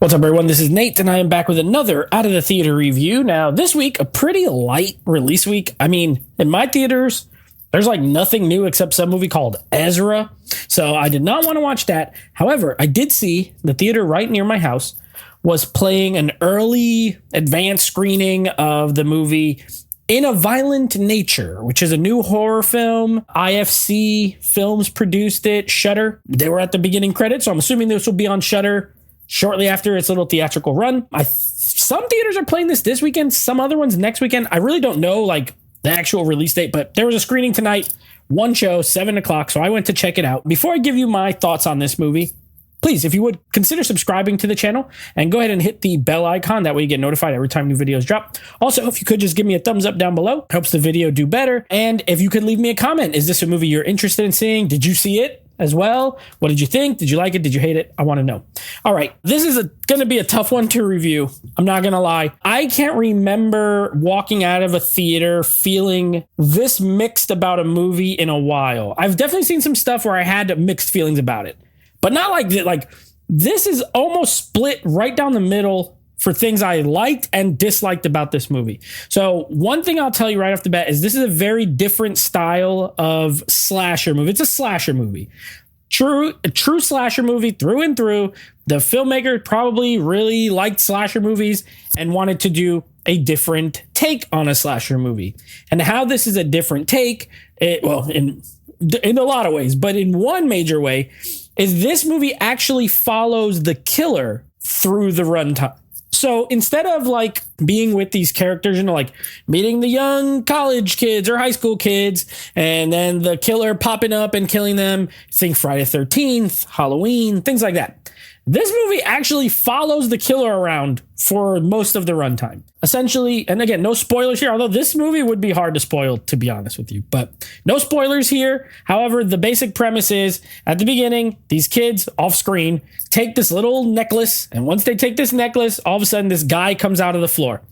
What's up, everyone? This is Nate, and I am back with another Out of the Theater review. Now, this week, a pretty light release week. I mean, in my theaters, there's like nothing new except some movie called Ezra. So I did not want to watch that. However, I did see the theater right near my house was playing an early advanced screening of the movie In a Violent Nature, which is a new horror film. IFC Films produced it. Shudder. They were at the beginning credits, so I'm assuming this will be on Shudder shortly after its little theatrical run. Some theaters are playing this weekend, some other ones next weekend. I really don't know like the actual release date, but there was a screening tonight, one show, 7 o'clock. So I went to check it out. Before I give you my thoughts on this movie, please, if you would, consider subscribing to the channel and go ahead and hit the bell icon. That way you get notified every time new videos drop. Also, if you could just give me a thumbs up down below, helps the video do better. And if you could leave me a comment, is this a movie you're interested in seeing? Did you see it as well? What did you think? Did you like it? Did you hate it? I want to know. All right, this is going to be a tough one to review. I'm not going to lie. I can't remember walking out of a theater feeling this mixed about a movie in a while. I've definitely seen some stuff where I had mixed feelings about it, but not like that. Like this is almost split right down the middle for things I liked and disliked about this movie. So one thing I'll tell you right off the bat is this is a very different style of slasher movie. It's a slasher movie. A true slasher movie through and through. The filmmaker probably really liked slasher movies and wanted to do a different take on a slasher movie. And how this is a different take, in a lot of ways, but in one major way, is this movie actually follows the killer through the runtime. So instead of like being with these characters, like meeting the young college kids or high school kids, and then the killer popping up and killing them, think Friday 13th, Halloween, things like that. This movie actually follows the killer around for most of the runtime. Essentially, and again, no spoilers here, although this movie would be hard to spoil, to be honest with you, but no spoilers here. However, the basic premise is at the beginning, these kids off screen take this little necklace, and once they take this necklace, all of a sudden this guy comes out of the floor.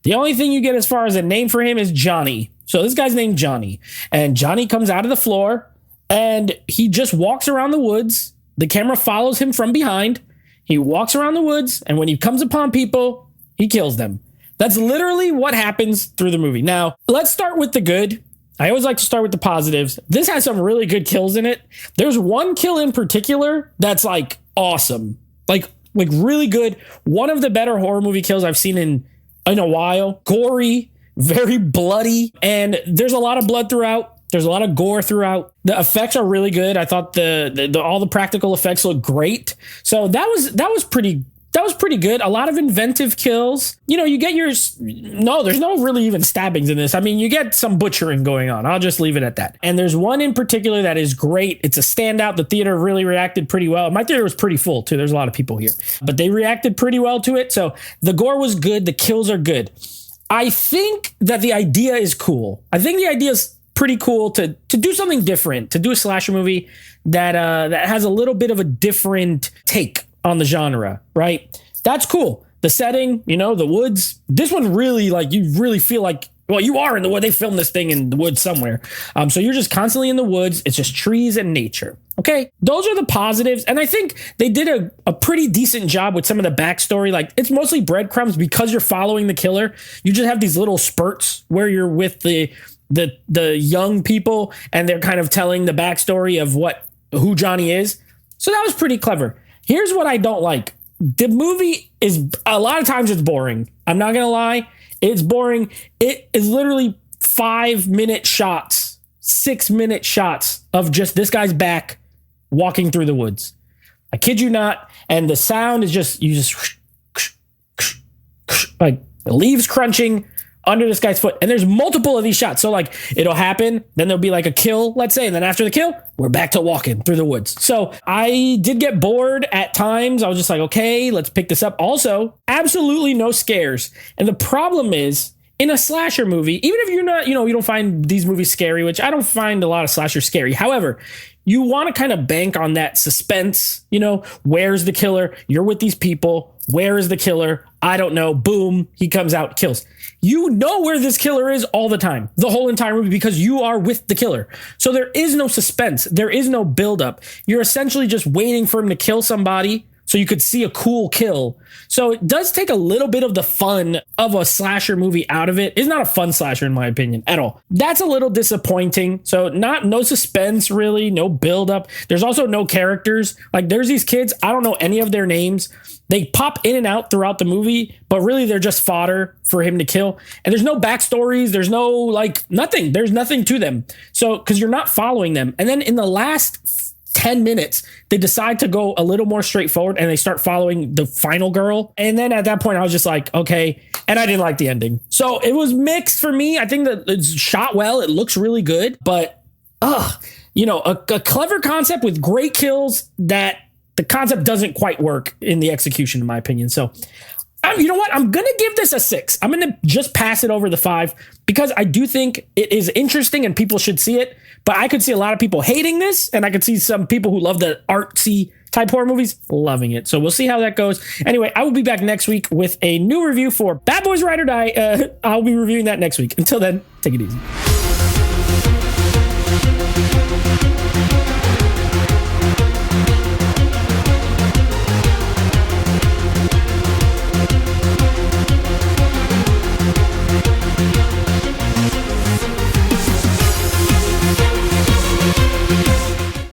The only thing you get as far as a name for him is Johnny. So this guy's named Johnny, and Johnny comes out of the floor and he just walks around the woods. The camera follows him from behind. He walks around the woods, and when he comes upon people, he kills them. That's literally what happens through the movie. Now, let's start with the good. I always like to start with the positives. This has some really good kills in it. There's one kill in particular that's like awesome. Like really good. One of the better horror movie kills I've seen in a while. Gory, very bloody, and there's a lot of blood throughout. There's a lot of gore throughout. The effects are really good. I thought all the practical effects look great. So that was pretty good. A lot of inventive kills. You get there's no really even stabbings in this. I mean, you get some butchering going on. I'll just leave it at that. And there's one in particular that is great. It's a standout. The theater really reacted pretty well. My theater was pretty full too. There's a lot of people here, but they reacted pretty well to it. So the gore was good. The kills are good. I think that the idea is cool. I think the idea is pretty cool to do something different, to do a slasher movie that has a little bit of a different take on the genre, right? That's cool. The setting, the woods. This one really, you really feel like, well, you are in the wood. They filmed this thing in the woods somewhere. So you're just constantly in the woods. It's just trees and nature. Okay, those are the positives. And I think they did a pretty decent job with some of the backstory. Like, it's mostly breadcrumbs because you're following the killer. You just have these little spurts where you're with the young people and they're kind of telling the backstory of who Johnny is. So that was pretty clever. Here's what I don't like. The movie is a lot of times it's boring. I'm not going to lie. It's boring. It is literally 5-minute shots, 6-minute shots of just this guy's back walking through the woods. I kid you not. And the sound is just like leaves crunching under this guy's foot. And there's multiple of these shots. So it'll happen. Then there'll be a kill, let's say. And then after the kill, we're back to walking through the woods. So I did get bored at times. I was just like, okay, let's pick this up. Also, absolutely no scares. And the problem is, in a slasher movie, even if you're not, you don't find these movies scary, which I don't find a lot of slashers scary. However, you want to kind of bank on that suspense. Where's the killer? You're with these people. Where is the killer? I don't know. Boom. He comes out, kills. You know where this killer is all the time, the whole entire movie, because you are with the killer. So there is no suspense. There is no buildup. You're essentially just waiting for him to kill somebody so you could see a cool kill. So it does take a little bit of the fun of a slasher movie out of it. It's not a fun slasher in my opinion at all. That's a little disappointing. So no suspense really, no build up. There's also no characters. Like there's these kids, I don't know any of their names. They pop in and out throughout the movie, but really they're just fodder for him to kill. And there's no backstories. There's no like nothing. There's nothing to them. So because you're not following them. And then in the last 10 minutes, they decide to go a little more straightforward and they start following the final girl. And then at that point, I was just like, okay. And I didn't like the ending. So it was mixed for me. I think that it's shot well. It looks really good. But, a clever concept with great kills that the concept doesn't quite work in the execution, in my opinion. So, you know what? I'm going to give this a 6. I'm going to just pass it over the 5 because I do think it is interesting and people should see it. But I could see a lot of people hating this, and I could see some people who love the artsy type horror movies loving it. So we'll see how that goes. Anyway, I will be back next week with a new review for Bad Boys Ride or Die. I'll be reviewing that next week. Until then, take it easy.